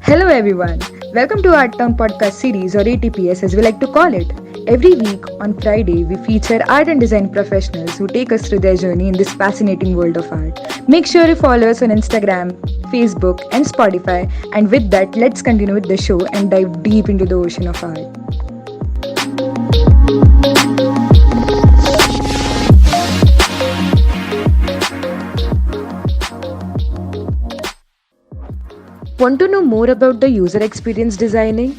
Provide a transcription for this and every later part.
Hello everyone. Welcome to our Town Podcast series or ATPS as we like to call it. Every week on Friday, we feature art and design professionals who take us through their journey in this fascinating world of art. Make sure you follow us on Instagram, Facebook, and Spotify. And with that, let's continue with the show and dive deep into the ocean of art. Want to know more about the user experience designing?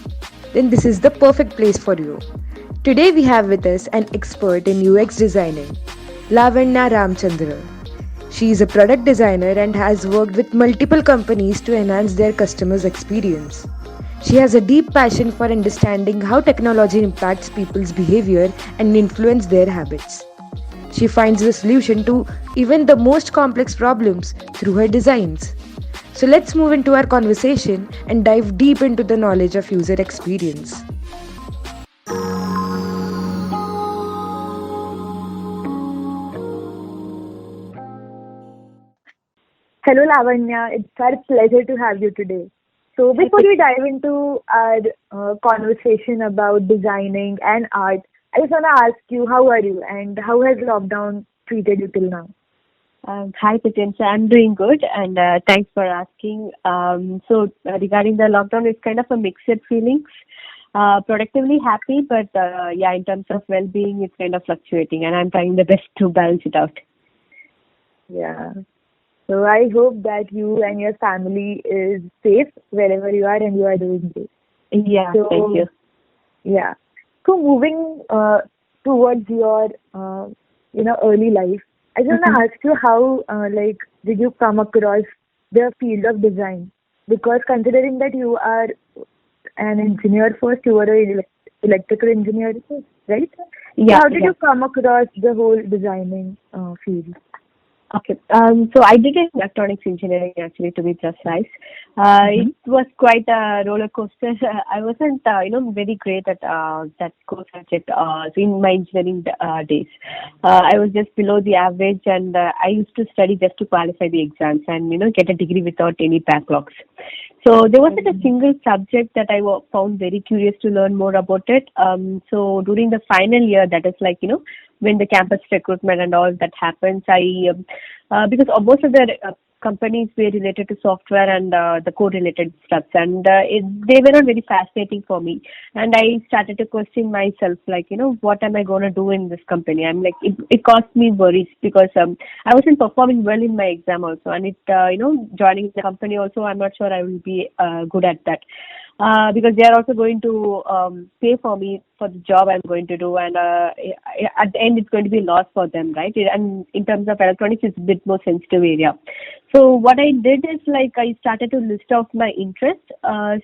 Then this is the perfect place for you. Today we have with us an expert in UX designing, Lawanya Ramchandra. She is a product designer and has worked with multiple companies to enhance their customers' experience. She has a deep passion for understanding how technology impacts people's behavior and influence their habits. She finds the solution to even the most complex problems through her designs. So let's move into our conversation and dive deep into the knowledge of user experience. Hello, Lavanya. It's our pleasure to have you today. So, before we dive into our conversation about designing and art, I just want to ask you, how are you and how has lockdown treated you till now? Hi, Patensa. I'm doing good, and thanks for asking. Regarding the lockdown, it's kind of a mixed feelings. Productively happy, but yeah, in terms of well-being, it's kind of fluctuating, and I'm trying the best to balance it out. Yeah. So, I hope that you and your family is safe wherever you are and you are doing great. Yeah, So, thank you. yeah. So, moving towards your, early life, I just want to ask you how, did you come across the field of design? Because considering that you are an engineer first, you were an electrical engineer, right? So Yeah, how did yeah. you come across the whole designing field? Okay. So I did electronics engineering actually, to be precise. It was quite a roller coaster. I wasn't, very great at that core subject in my engineering days. I was just below the average, and I used to study just to qualify the exams and get a degree without any backlogs. So there wasn't a single subject that I found very curious to learn more about it. So during the final year, that is like, when the campus recruitment and all that happens, because most of the companies were related to software and the code related stuff, and they were not very fascinating for me. And I started to question myself, like, what am I going to do in this company? I'm like, it caused me worries because I wasn't performing well in my exam also, and joining the company also, I'm not sure I will be good at that. Because they are also going to pay for me for the job I'm going to do, and at the end it's going to be a loss for them, right? And in terms of electronics, it's a bit more sensitive area. So what I did is like I started to list out my interest.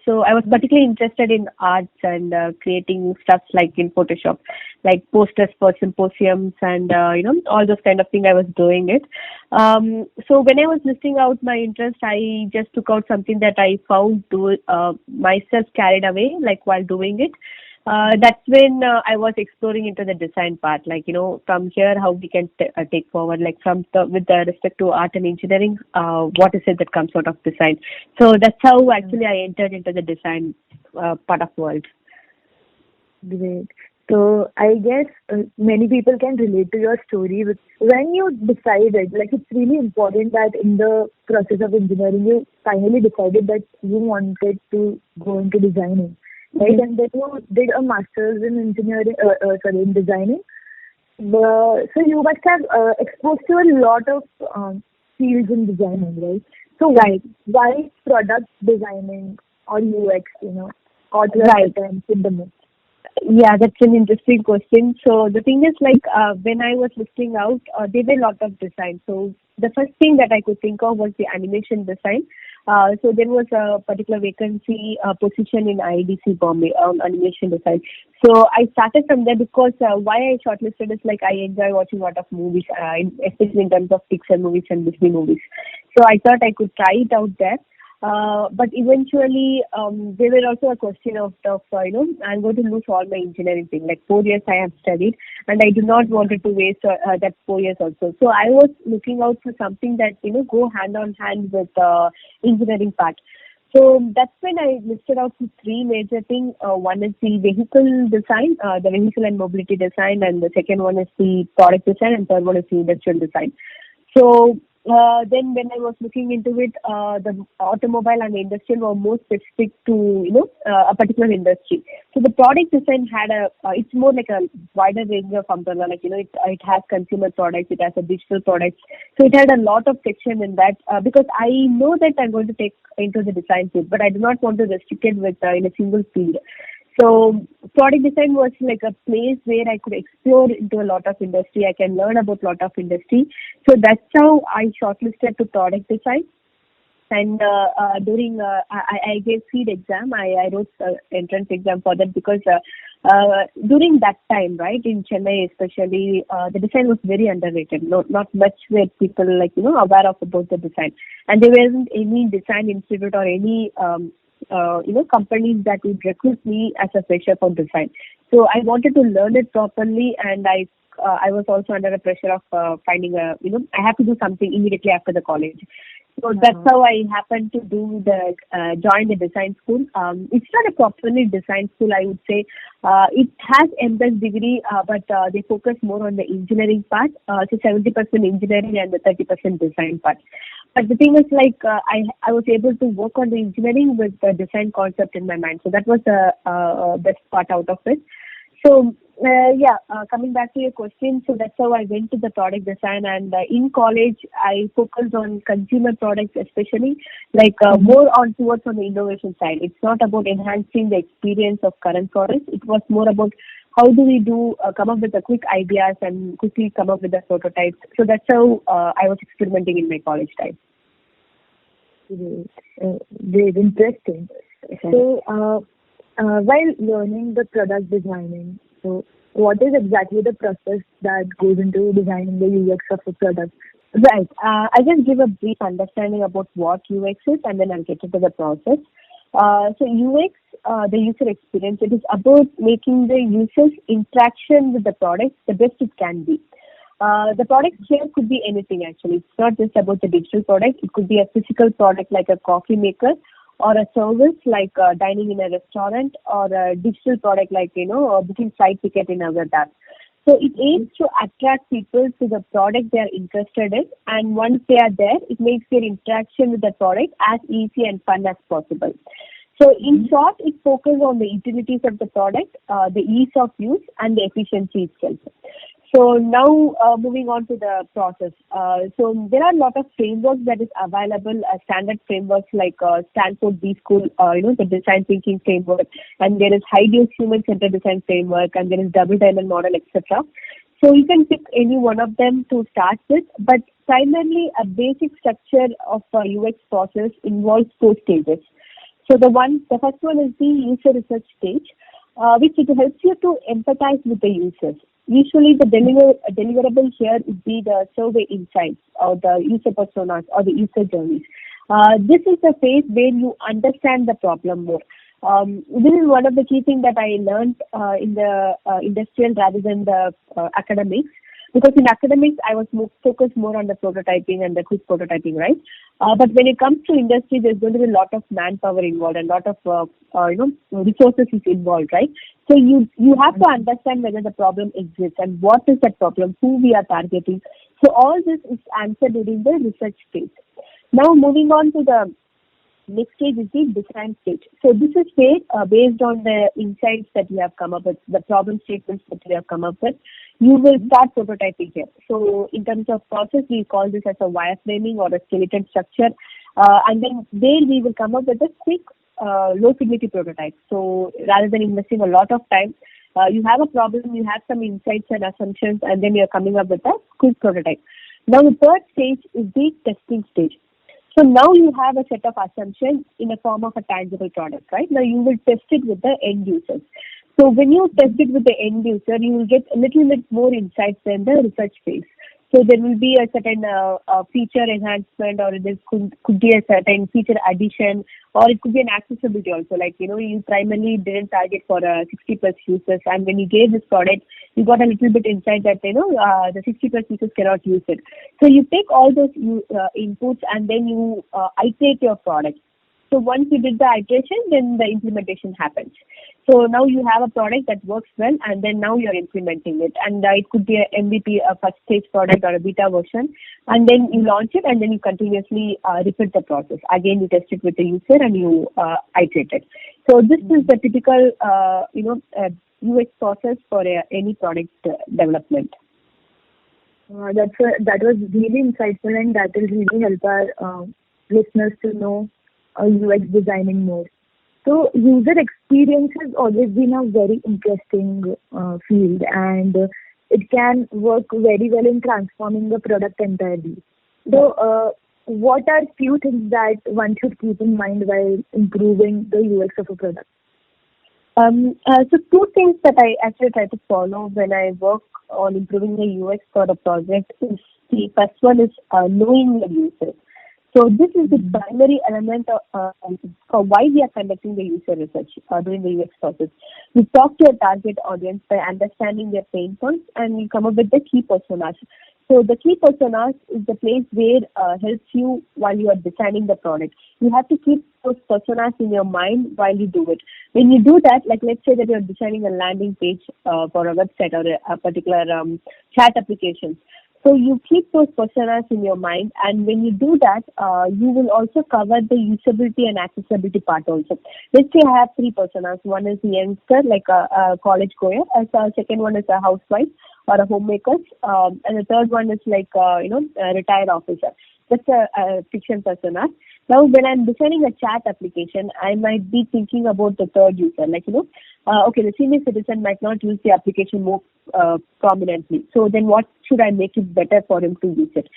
So I was particularly interested in arts and creating stuff like in Photoshop, like posters for symposiums and all those kind of thing. I was doing it. So when I was listing out my interest, I just took out something that I found to myself carried away, like while doing it. That's when I was exploring into the design part, like, from here, how we can take forward, like with the respect to art and engineering, what is it that comes out of design. So that's how actually I entered into the design part of world. Great. So I guess many people can relate to your story. When you decided, like it's really important that in the process of engineering, you finally decided that you wanted to go into designing, right? Mm-hmm. And then you did a master's in engineering, in designing. So you must have exposed to a lot of fields in designing, right? So Right. why product designing or UX, caught your Right. attention the most? Yeah, that's an interesting question. So the thing is, like, when I was listing out, there were a lot of design. So the first thing that I could think of was the animation design. So there was a particular vacancy position in IDC Bombay on animation design. So I started from there because why I shortlisted is like I enjoy watching a lot of movies, especially in terms of Pixar movies and Disney movies. So I thought I could try it out there. But eventually, there were also a question of I'm going to lose all my engineering thing. Like 4 years I have studied, and I do not wanted to waste that 4 years also. So I was looking out for something that go hand on hand with engineering part. So that's when I listed out the three major things. One is the vehicle design, the vehicle and mobility design, and the second one is the product design, and third one is the industrial design. So then when I was looking into it, the automobile and the industrial were more specific to a particular industry. So the product design had it's more like a wider range of umbrella. Like it has consumer products, it has a digital products. So it had a lot of section in that because I know that I'm going to take into the design field, but I do not want to restrict it with in a single field. So product design was like a place where I could explore into a lot of industry. I can learn about a lot of industry. So that's how I shortlisted to product design. And during I gave feed exam. I wrote entrance exam for that because during that time, right, in Chennai especially, the design was very underrated. Not much were people aware of about the design, and there wasn't any design institute or any companies that would recruit me as a fresher for design. So I wanted to learn it properly, and I was also under the pressure of finding I have to do something immediately after the college. So that's how I happened to do join the design school. It's not a properly design school, I would say. It has MS degree, but they focus more on the engineering part. So 70% engineering and the 30% design part. But the thing is, I was able to work on the engineering with the design concept in my mind. So that was the best part out of it. So coming back to your question, so that's how I went to the product design. And in college, I focused on consumer products, especially more on towards on the innovation side. It's not about enhancing the experience of current products. It was more about how do we come up with the quick ideas and quickly come up with the prototypes. So that's how I was experimenting in my college time. Great. Very interesting. So, while learning the product designing, so what is exactly the process that goes into designing the UX of a product? Right. I'll just give a brief understanding about what UX is, and then I'll get into the process. So UX, the user experience, it is about making the user's interaction with the product the best it can be. The product here could be anything actually. It's not just about the digital product. It could be a physical product like a coffee maker, or a service like dining in a restaurant, or a digital product like booking flight ticket in our app. So it aims to attract people to the product they are interested in, and once they are there, it makes their interaction with the product as easy and fun as possible. So in short, it focuses on the utilities of the product, the ease of use, and the efficiency itself. So now moving on to the process. So there are a lot of frameworks that is available, standard frameworks like Stanford B School, the design thinking framework, and there is high-dose human-centered design framework, and there is double diamond model, etc. So you can pick any one of them to start with, but primarily a basic structure of a UX process involves 4 stages. So the first one is the user research stage, which it helps you to empathize with the users. Usually the deliverable here would be the survey insights or the user personas or the user journeys. This is the phase where you understand the problem more. This is one of the key things that I learned in the industrial rather than the academics. Because in academics, I was focused more on the prototyping and the quick prototyping, right? But when it comes to industry, there's going to be a lot of manpower involved and a lot of resources is involved, right? So you have to understand whether the problem exists and what is that problem, who we are targeting. So all this is answered during the research stage. Now moving on to the next stage is the design stage. So this is where, based on the insights that you have come up with, the problem statements that you have come up with, you will start prototyping here. So in terms of process, we call this as a wireframing or a skeleton structure. And then there we will come up with a quick, low fidelity prototype. So rather than investing a lot of time, you have a problem, you have some insights and assumptions, and then you're coming up with a quick prototype. Now the third stage is the testing stage. So now you have a set of assumptions in a form of a tangible product, right? Now you will test it with the end users. So when you test it with the end user, you will get a little bit more insights than the research phase. So there will be a certain feature enhancement, or there could be a certain feature addition, or it could be an accessibility also. Like, you primarily didn't target for 60 plus users, and when you gave this product, you got a little bit insight that, the 60 plus users cannot use it. So you take all those inputs and then you iterate your product. So once you did the iteration, then the implementation happens. So now you have a product that works well, and then now you're implementing it. And it could be a MVP, a first stage product or a beta version, and then you launch it, and then you continuously repeat the process. Again, you test it with the user and you iterate it. So this is the typical, UX process for any product development. That was really insightful, and that will really help our listeners to know UX designing more. So user experience has always been a very interesting field, and it can work very well in transforming the product entirely. So what are few things that one should keep in mind while improving the UX of a product? So two things that I actually try to follow when I work on improving the UX for a project is, the first one is knowing your users. So this is the primary element for why we are conducting the user research during the UX process. You talk to your target audience by understanding their pain points, and you come up with the key personas. So the key personas is the place where helps you while you are designing the product. You have to keep those personas in your mind while you do it. When you do that, like let's say that you're designing a landing page for a website or a particular chat application. So you keep those personas in your mind, and when you do that, you will also cover the usability and accessibility part also. Let's say I have three personas. One is the youngster, like a college goer. And the second one is a housewife or a homemaker. And the third one is like, a retired officer. That's a fiction persona. Now, when I'm designing a chat application, I might be thinking about the third user. Like, the senior citizen might not use the application more prominently. So then what should I make it better for him to use it?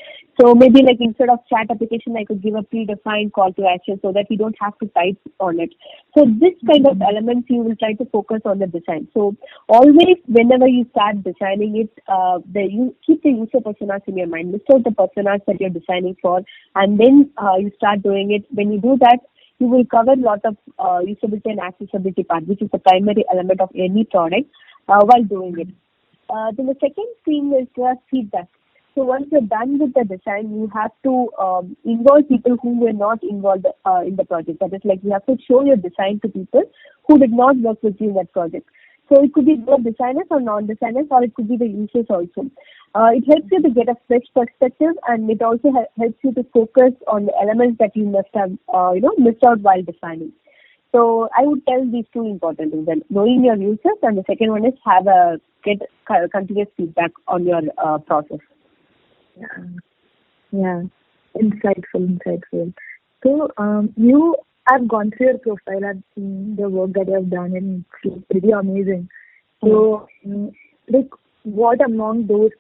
So maybe like instead of chat application, I could give a predefined call to action so that you don't have to type on it. So this kind of elements you will try to focus on the design. So always whenever you start designing it, you keep the user personas in your mind. List out the personas that you're designing for, and then you start doing it. When you do that, you will cover a lot of usability and accessibility part, which is the primary element of any product while doing it. Then the second thing is feedback. So once you're done with the design, you have to involve people who were not involved in the project. That is, like, you have to show your design to people who did not work with you in that project. So it could be both designers or non-designers, or it could be the users also. It helps you to get a fresh perspective, and it also helps you to focus on the elements that you must have, missed out while designing. So I would tell these two important things: then knowing your users, and the second one is get continuous feedback on your process. Yeah, insightful. So you I've gone through your profile. I've seen the work that you have done, and it's pretty amazing. So, what among these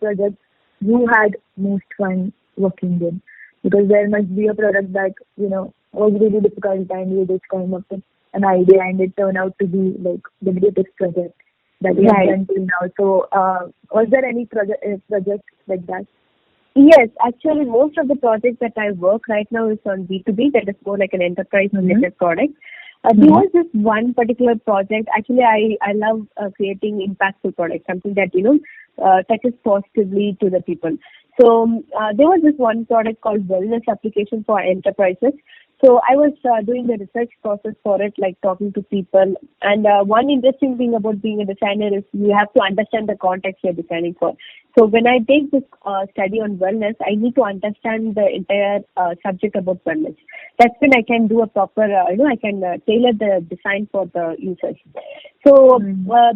projects you had most fun working in? Because there must be a product that was really difficult, and you just came up with an idea, and it turned out to be like the greatest project that you have done till now. So, was there any project like that? Yes, actually, most of the projects that I work right now is on B2B, that is more like an enterprise-related product. There was this one particular project. Actually, I love creating impactful products, something that, touches positively to the people. So there was this one product called wellness application for enterprises. So I was doing the research process for it, like talking to people. And one interesting thing about being a designer is you have to understand the context you're designing for. So when I take this study on wellness, I need to understand the entire subject about wellness. That's when I can do a proper, I can tailor the design for the users. So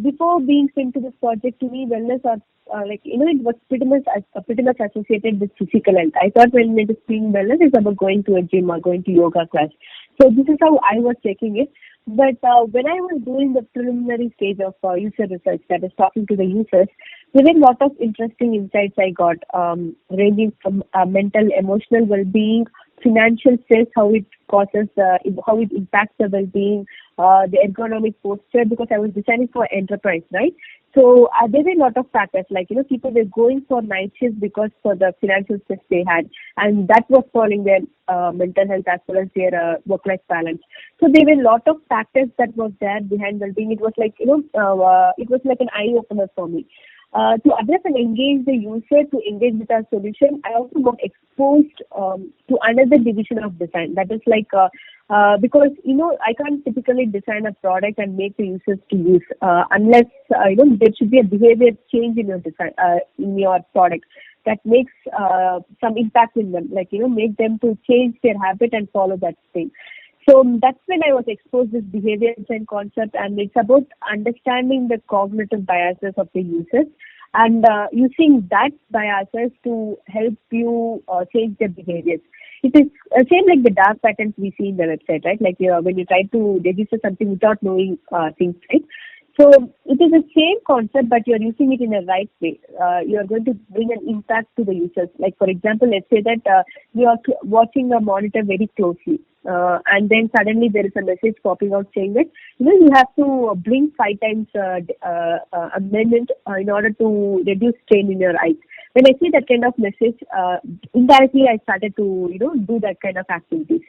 before being sent to this project, to me, wellness are it was pretty much associated with physical health. I thought when it is being wellness, it's about going to a gym or going to yoga class. So this is how I was taking it. But when I was doing the preliminary stage of user research, that is talking to the users, there were a lot of interesting insights I got, ranging from mental, emotional well-being, financial stress, how it causes, how it impacts the well-being, the ergonomic posture, because I was designing for enterprise, right? So there were a lot of factors, like, people were going for night shifts because for the financial stress they had, and that was falling their mental health as well as their work-life balance. So there were a lot of factors that was there behind well-being. It was like, it was like an eye-opener for me. to address and engage the user to engage with our solution, I also got exposed to another division of design. That is like because I can't typically design a product and make the users to use unless there should be a behavior change in your design in your product that makes some impact in them, like make them to change their habit and follow that thing. So that's when I was exposed to this behavior design concept, and it's about understanding the cognitive biases of the users and using that biases to help you change their behaviors. It is same like the dark patterns we see in the website, right? Like when you try to register something without knowing things, right? So it is the same concept, but you're using it in a right way. You are going to bring an impact to the users. Like for example, let's say that you are watching a monitor very closely, and then suddenly there is a message popping out saying that you have to blink 5 times a minute in order to reduce strain in your eyes. When I see that kind of message, indirectly I started to do that kind of activities.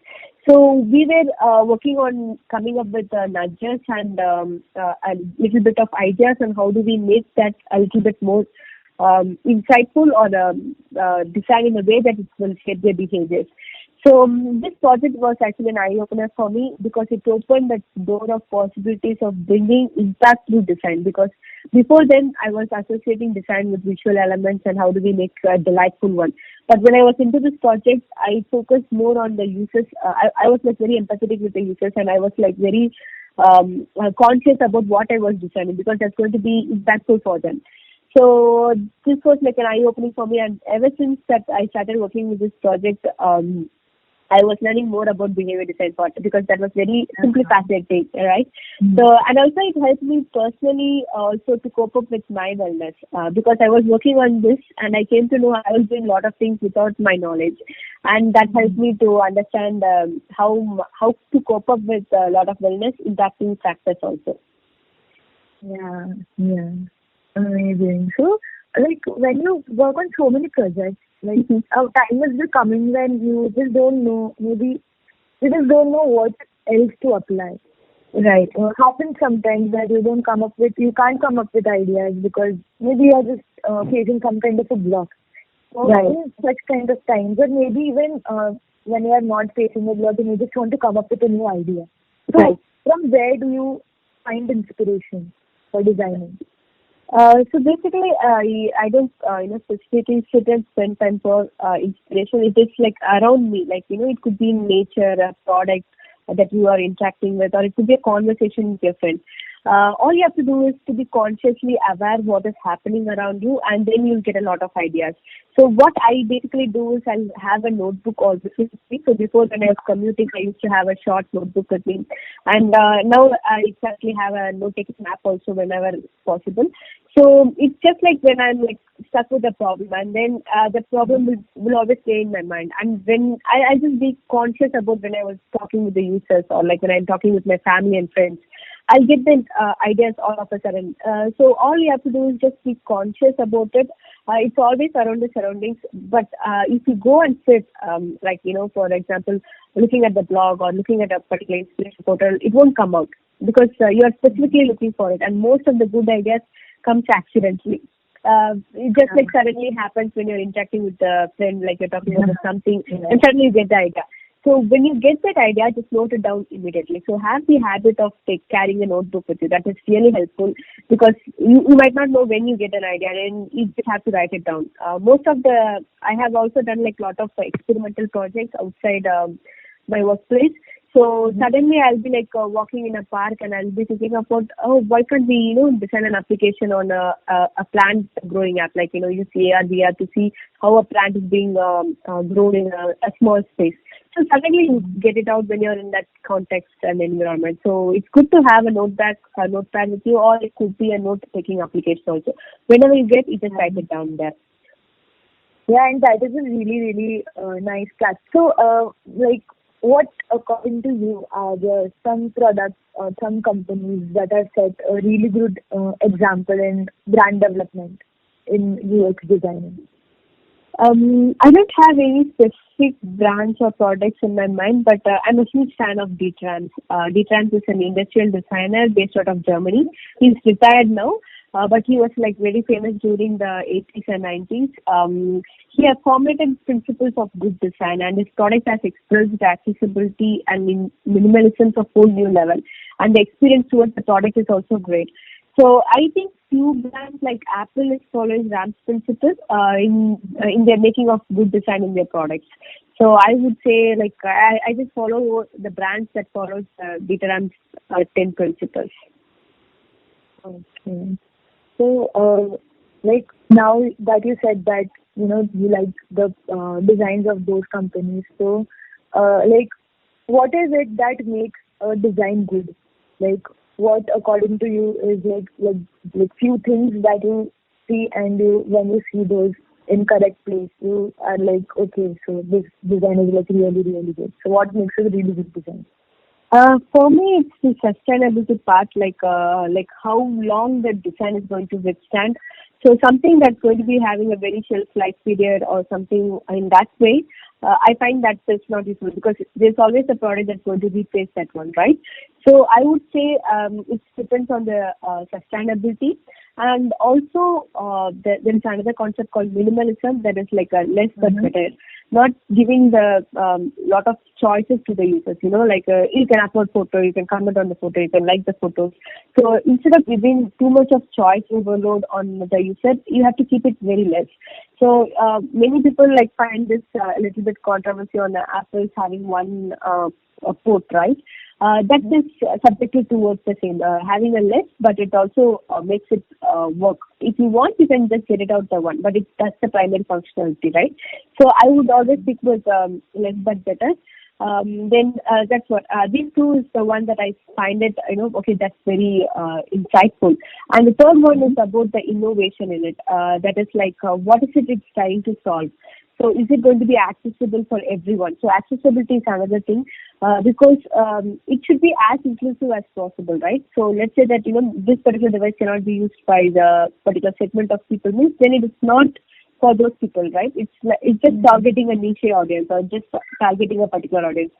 So we were working on coming up with nudges and a little bit of ideas on how do we make that a little bit more insightful or design in a way that it will shape their behaviors. So this project was actually an eye-opener for me because it opened the door of possibilities of bringing impact through design. Because before then, I was associating design with visual elements and how do we make a delightful one. But when I was into this project, I focused more on the users. I was like very empathetic with the users, and I was like very conscious about what I was designing because that's going to be impactful for them. So this was like an eye-opening for me, and ever since that I started working with this project, I was learning more about behavior design part because that was very simply fascinating, right? So, and also it helped me personally also to cope up with my wellness because I was working on this and I came to know I was doing a lot of things without my knowledge, and that helped me to understand how to cope up with a lot of wellness impacting factors also. Yeah, yeah, amazing. So, like when you work on so many projects, like a time is coming when you just don't know, maybe you just don't know what else to apply. Right. Happens sometimes that you can't come up with ideas because maybe you're just facing some kind of a block. So Right. in such kind of times, or maybe even when you are not facing a block and you just want to come up with a new idea. So Right. from where do you find inspiration for designing? So basically, I don't specifically sit and spend time for inspiration. It is like around me, like it could be in nature, a product that you are interacting with, or it could be a conversation with your friend. All you have to do is to be consciously aware what is happening around you, and then you'll get a lot of ideas. So what I basically do is I'll have a notebook always with me. So before when I was commuting, I used to have a short notebook with me, and now I exactly have a note-taking app also whenever possible. So it's just like when I'm like stuck with a problem, and then the problem will always stay in my mind. And when I just be conscious about when I was talking with the users, or like when I'm talking with my family and friends, I'll get the ideas all of a sudden. So all you have to do is just be conscious about it. It's always around the surroundings. But if you go and sit, for example, looking at the blog or looking at a particular inspiration portal, it won't come out because you are specifically looking for it. And most of the good ideas comes accidentally. It just like suddenly happens when you're interacting with a friend, like you're talking about something, and suddenly you get the idea. So when you get that idea, just note it down immediately. So have the habit of carrying a notebook with you. That is really helpful because you might not know when you get an idea, and you just have to write it down. I have also done like a lot of experimental projects outside my workplace. So suddenly I'll be like walking in a park and I'll be thinking about, why can't we, design an application on a plant growing app, like, use AR, VR to see how a plant is being grown in a small space. So suddenly you get it out when you're in that context and environment. So it's good to have a notepad with you, or it could be a note-taking application also. Whenever you get, you just write it down there. Yeah, and that is a really, really nice catch. So, what, according to you, are there some products or some companies that have set a really good example in brand development in UX designing? I don't have any specific brands or products in my mind, but I'm a huge fan of D-Trans. D-Trans is an industrial designer based out of Germany. He's retired now. but he was like very famous during the 80s and 90s. He has formulated principles of good design, and his product has expressed accessibility and minimalism to a whole new level. And the experience towards the product is also great. So I think few brands like Apple is following Ram's principles in their making of good design in their products. So I would say like I just follow the brands that follows Dieter Ram's 10 principles. Okay. So, like now that you said that you like the designs of those companies, so like what is it that makes a design good? Like what according to you is like few things that you see, and when you see those in correct place, you are like, okay, so this design is like really really good. So what makes a really good design? For me, it's the sustainability part, like how long the design is going to withstand. So something that's going to be having a very shelf life period or something in that way, I find that is not useful because there's always a product that's going to replace that one, right? So I would say it depends on the sustainability. And also, there is another concept called minimalism, that is like a less but better, not giving the lot of choices to the users. Like you can upload photo, you can comment on the photo, you can like the photos. So instead of giving too much of choice overload on the user, you have to keep it very less. So many people like find this a little bit controversy on Apple's having one port, right? That is subjective towards the same, having a less, but it also makes it work. If you want, you can just get it out the one, but that's the primary functionality, right? So I would always stick with less but better. Then that's what these two is the one that I find it, okay, that's very insightful. And the third one is about the innovation in it. That is like, what is it it's trying to solve? So is it going to be accessible for everyone? So accessibility is another thing, because it should be as inclusive as possible, right? So let's say that, this particular device cannot be used by the particular segment of people, means then it is not for those people, right? It's just targeting a niche audience or just targeting a particular audience.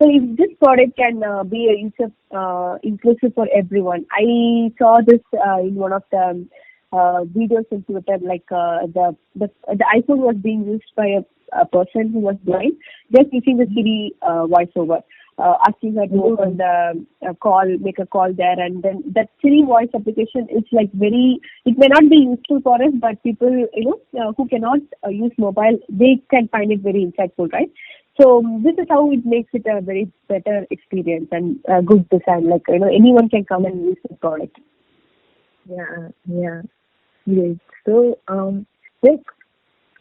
So if this product can be a user inclusive for everyone, I saw this in one of the videos in Twitter, like the iPhone was being used by a person who was blind, just using the Siri voiceover, asking her to open the call, make a call there, and then that Siri voice application is like it may not be useful for us, but people who cannot use mobile, they can find it very insightful, right? So this is how it makes it a very better experience and good design. Like anyone can come and use the product. Yeah. Great. So, like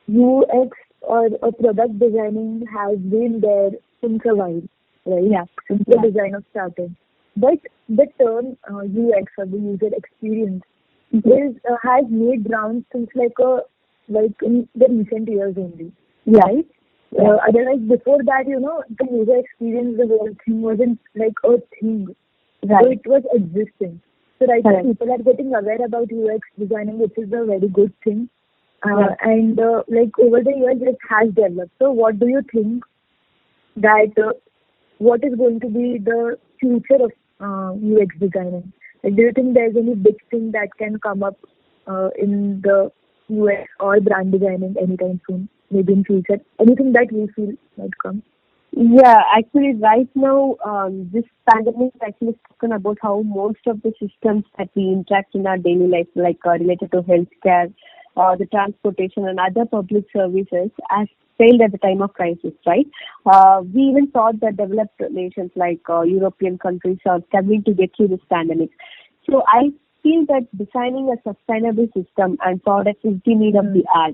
UX or a product designing has been there since a while, right? Yeah. Since the design of started. But the term UX or the user experience has made rounds since like in the recent years only. Yeah. Right? Otherwise, before that, the user experience, the whole thing wasn't like a thing. Right. So it was existing. So right now people are getting aware about UX designing, which is a very good thing. And like over the years it has developed. So what do you think that what is going to be the future of UX designing? Like, do you think there's any big thing that can come up in the UX or brand designing anytime soon? Maybe in future, anything that you feel might come? Yeah, actually, right now, this pandemic has actually spoken about how most of the systems that we interact in our daily life, like related to healthcare, the transportation, and other public services, has failed at the time of crisis, right? We even saw that developed nations like European countries are struggling to get through this pandemic. So I feel that designing a sustainable system and product is the need of the hour.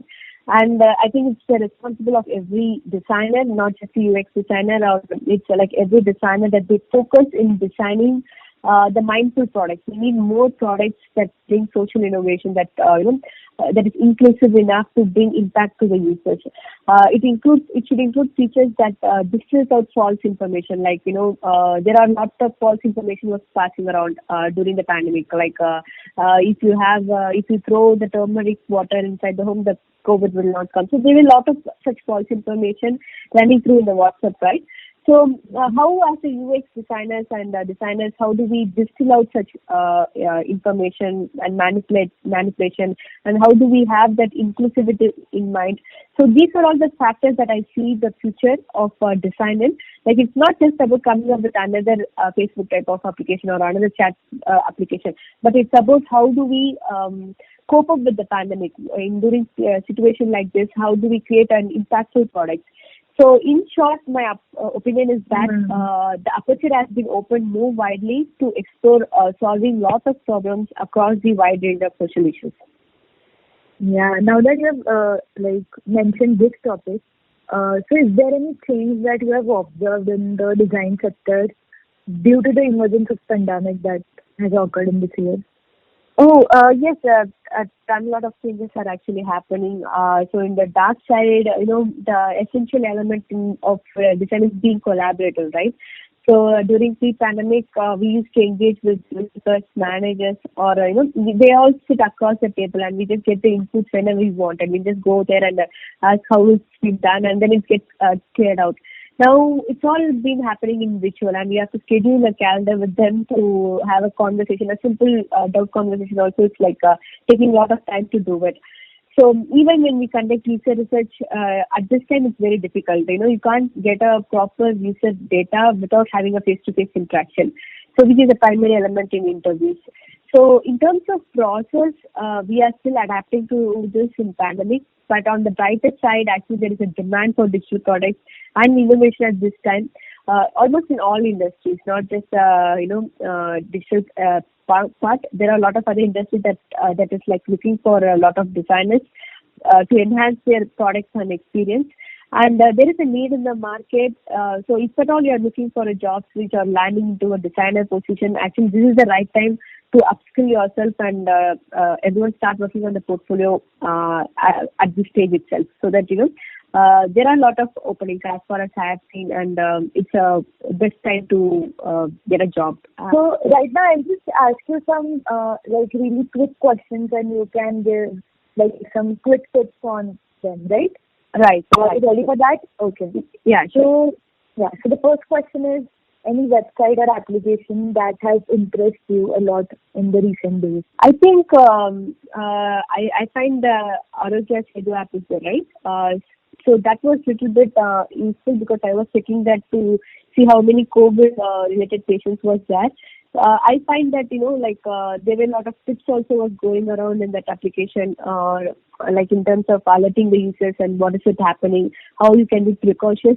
And I think it's the responsibility of every designer, not just the UX designer, or it's like every designer that they focus in designing the mindful products. We need more products that bring social innovation, that that is inclusive enough to bring impact to the users. It should include features that distills out false information. Like there are lots of false information was passing around during the pandemic. Like if you throw the turmeric water inside the home, the COVID will not come. So there were a lot of such false information running through in the WhatsApp, right? So, how as a UX designers and designers, how do we distill out such information and manipulation, and how do we have that inclusivity in mind? So, these are all the factors that I see the future of design in. Like, it's not just about coming up with another Facebook type of application or another chat application, but it's about how do we cope up with the pandemic in during a situation like this. How do we create an impactful product? So, in short, my opinion is that the aperture has been opened more widely to explore solving lots of problems across the wide range of social issues. Yeah. Now that you have mentioned this topic, so is there any change that you have observed in the design sector due to the emergence of pandemic that has occurred in this year? Oh, yes, a lot of changes are actually happening. So in the dark side, the essential element of design is being collaborative, right? So during pre-pandemic, we used to engage with visitors, managers, or they all sit across the table, and we just get the inputs whenever we want, and we just go there and ask how it's been done, and then it gets cleared out. Now it's all been happening in virtual, and we have to schedule a calendar with them to have a conversation, a simple doubt conversation. Also, it's like taking a lot of time to do it. So even when we conduct user research, at this time it's very difficult. You can't get a proper user data without having a face-to-face interaction. So which is a primary element in interviews. So in terms of process, we are still adapting to this in pandemic. But on the brighter side, actually there is a demand for digital products and innovation at this time, almost in all industries, not just digital part. There are a lot of other industries that is like looking for a lot of designers to enhance their products and experience. And there is a need in the market. So if at all you are looking for a job switch or landing into a designer position, actually this is the right time to upskill yourself and everyone start working on the portfolio at this stage itself. So that there are a lot of openings as far as I have seen, and it's a best time to get a job. So right now I'll just ask you some really quick questions, and you can give some quick tips on them, right? Right. Are you ready for that? Okay. Yeah. Sure. So the first question is, any website or application that has impressed you a lot in the recent days? I think I find the Arogya Sedu app is there, right? So that was little bit useful because I was checking that to see how many COVID related patients was there. I find that there were a lot of tips also was going around in that application, like in terms of alerting the users and what is it happening, how you can be precautious.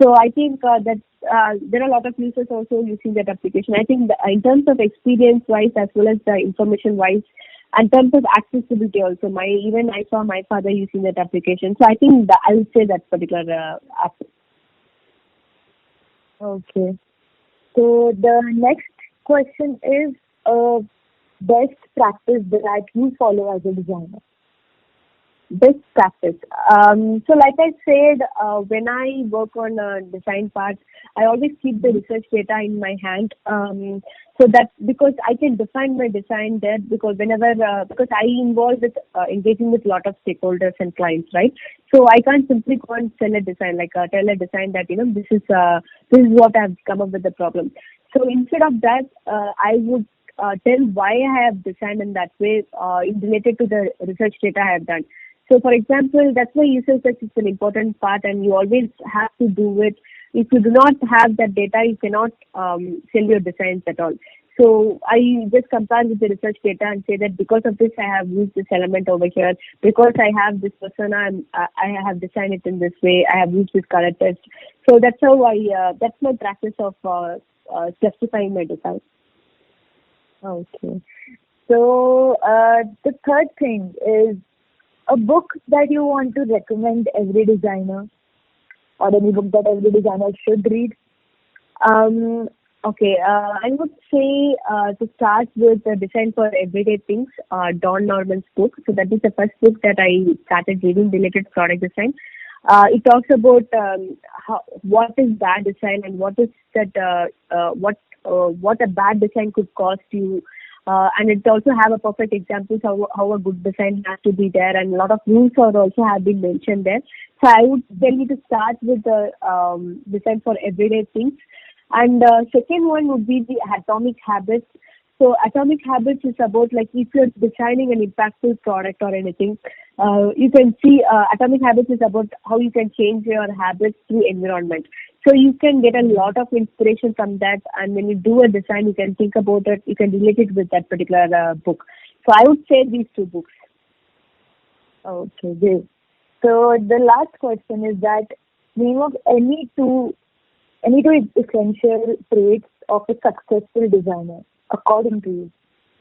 So I think that there are a lot of users also using that application. I think in terms of experience wise as well as the information wise, and in terms of accessibility also, I saw my father using that application. So I think I would say that particular app. Okay. So the next question is best practice that you follow as a designer. Best practice. So like I said, when I work on a design part, I always keep the research data in my hand. So that because I can define my design there, because because I involve with engaging with a lot of stakeholders and clients, right? So I can't simply go and sell a design, tell a design that this is what I've come up with the problem. So instead of that, I would tell why I have designed in that way, related to the research data I have done. So, for example, that's why user research is an important part, and you always have to do it. If you do not have that data, you cannot sell your designs at all. So, I just compare with the research data and say that because of this, I have used this element over here. Because I have this persona, I have designed it in this way. I have used this color test. So, that's how that's my practice of justifying my design. Okay. So, the third thing is a book that you want to recommend every designer, or any book that every designer should read. Okay, I would say to start with Design for Everyday Things, Don Norman's book. So that is the first book that I started reading related to product design. It talks about what is bad design and what is that what a bad design could cost you. and it also have a perfect examples how a good design has to be there, and a lot of rules are also have been mentioned there. So I would tell you to start with the design for everyday things. And second one would be the atomic habits. So atomic habits is about like if you're designing an impactful product or anything, you can see atomic habits is about how you can change your habits through environment. So you can get a lot of inspiration from that, and when you do a design, you can think about it, you can relate it with that particular book. So I would say these two books. Okay, great. So the last question is that name of any two essential traits of a successful designer, according to you.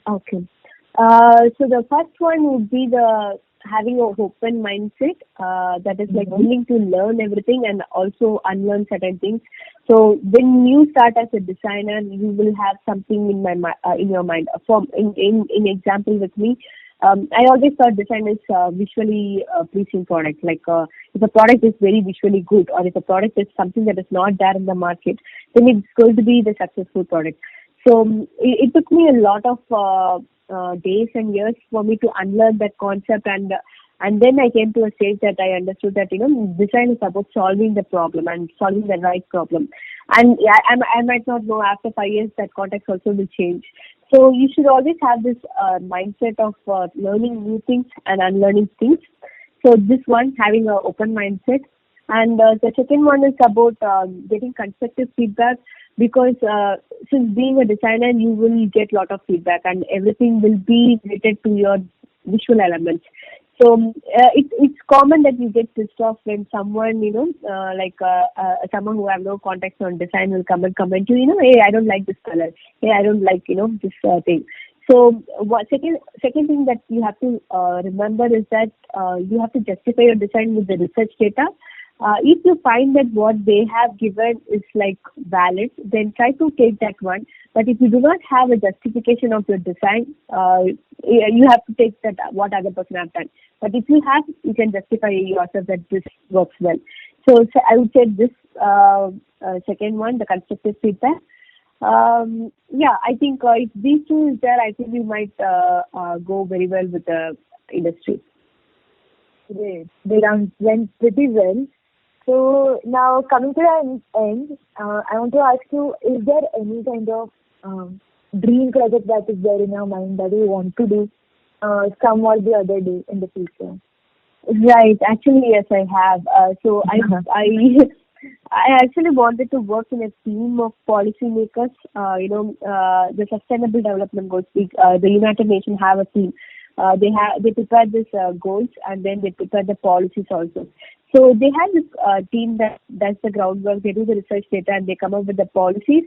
Okay. So the first one would be the having an open mindset, that is like willing to learn everything and also unlearn certain things. So when you start as a designer, you will have something in your mind. In example with me, I always thought design is visually pleasing product. Like if a product is very visually good, or if a product is something that is not there in the market, then it's going to be the successful product. So it took me a lot of days and years for me to unlearn that concept, and then I came to a stage that I understood that design is about solving the problem and solving the right problem. And yeah, I might not know after 5 years that context also will change. So you should always have this mindset of learning new things and unlearning things. So this one, having an open mindset. And the second one is about getting constructive feedback, because since being a designer, you will get a lot of feedback and everything will be related to your visual elements. So it's common that you get pissed off when someone, someone who have no context on design will come and comment to you, hey, I don't like this color. Hey, I don't like, this thing. So second thing that you have to remember is that you have to justify your design with the research data. If you find that what they have given is like valid, then try to take that one. But if you do not have a justification of your design, you have to take that what other person have done. But if you have, you can justify yourself that this works well. So I would say this second one, the constructive feedback. I think if these two is there, I think we might go very well with the industry. Great. They went pretty well. So now coming to the end, I want to ask you, is there any kind of dream project that is there in your mind that you want to do some or the other day in the future? Right. Actually, yes, I have. I actually wanted to work in a team of policymakers. The Sustainable Development Goals. The United Nations have a team. They prepare these goals, and then they prepare the policies also. So they have this team that does the groundwork. They do the research data, and they come up with the policies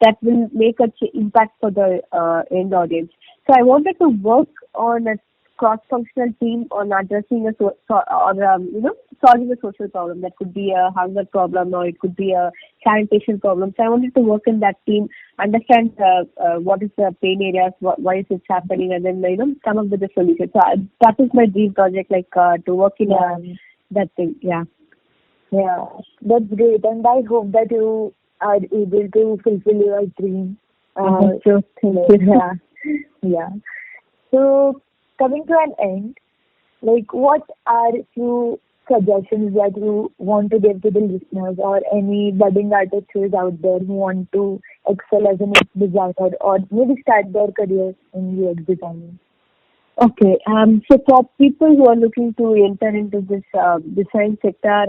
that will make a impact for the end audience. So I wanted to work on a cross-functional team on addressing solving a social problem. That could be a hunger problem, or it could be a sanitation problem. So I wanted to work in that team, understand what is the pain areas, why is it happening, and then come up with a solution. So that is my dream project, to work in that thing. Yeah, that's great, and I hope that you are able to fulfill your dream. So thank you. Yeah. So coming to an end, what are few suggestions that you want to give to the listeners, or any budding artists who is out there who want to excel as an UX designer, or maybe start their career in UX designing? Okay. So for people who are looking to enter into this design sector,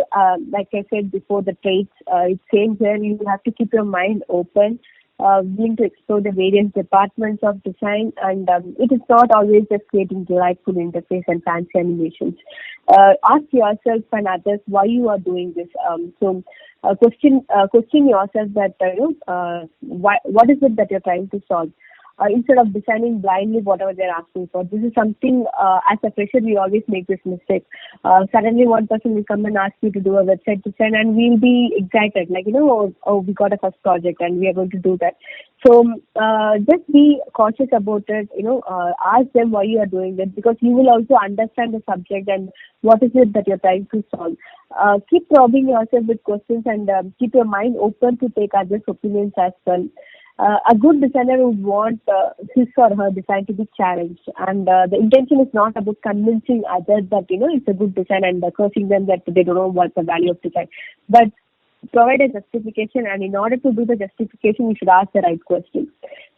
like I said before, the traits, it's same here. You have to keep your mind open, willing to explore the various departments of design, and it is not always just creating delightful interface and fancy animations. Ask yourself and others why you are doing this. Question yourself that what is it that you're trying to solve. Instead of designing blindly whatever they're asking for. This is something, as a fresher, we always make this mistake. Suddenly one person will come and ask you to do a website design, and we'll be excited, we got a first project and we are going to do that. So just be cautious about it, ask them why you are doing that, because you will also understand the subject and what is it that you're trying to solve. Keep probing yourself with questions, and keep your mind open to take others' opinions as well. A good designer would want his or her design to be challenged, and the intention is not about convincing others that it's a good design and cursing them that they don't know what the value of design, but provide a justification. And in order to do the justification, you should ask the right questions.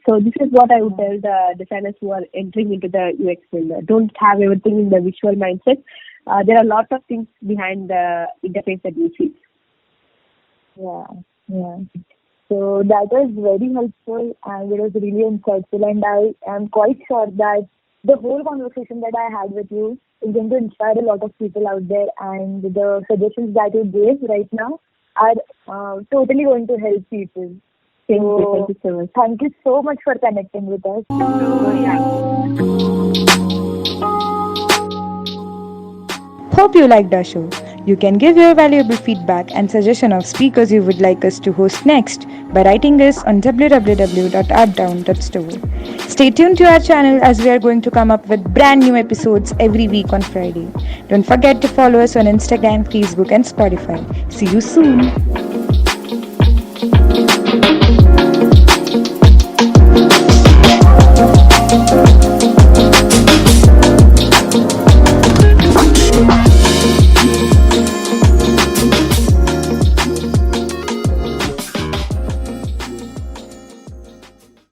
So this is what I would tell the designers who are entering into the UX field. Don't have everything in the visual mindset. There are a lot of things behind the interface that you see. Yeah, yeah. So that was very helpful and it was really insightful, and I am quite sure that the whole conversation that I had with you is going to inspire a lot of people out there, and the suggestions that you gave right now are totally going to help people. Thank you so much. Thank you so much for connecting with us. Hope you liked our show. You can give your valuable feedback and suggestion of speakers you would like us to host next by writing us on www.artdown.store. Stay tuned to our channel as we are going to come up with brand new episodes every week on Friday. Don't forget to follow us on Instagram, Facebook and Spotify. See you soon.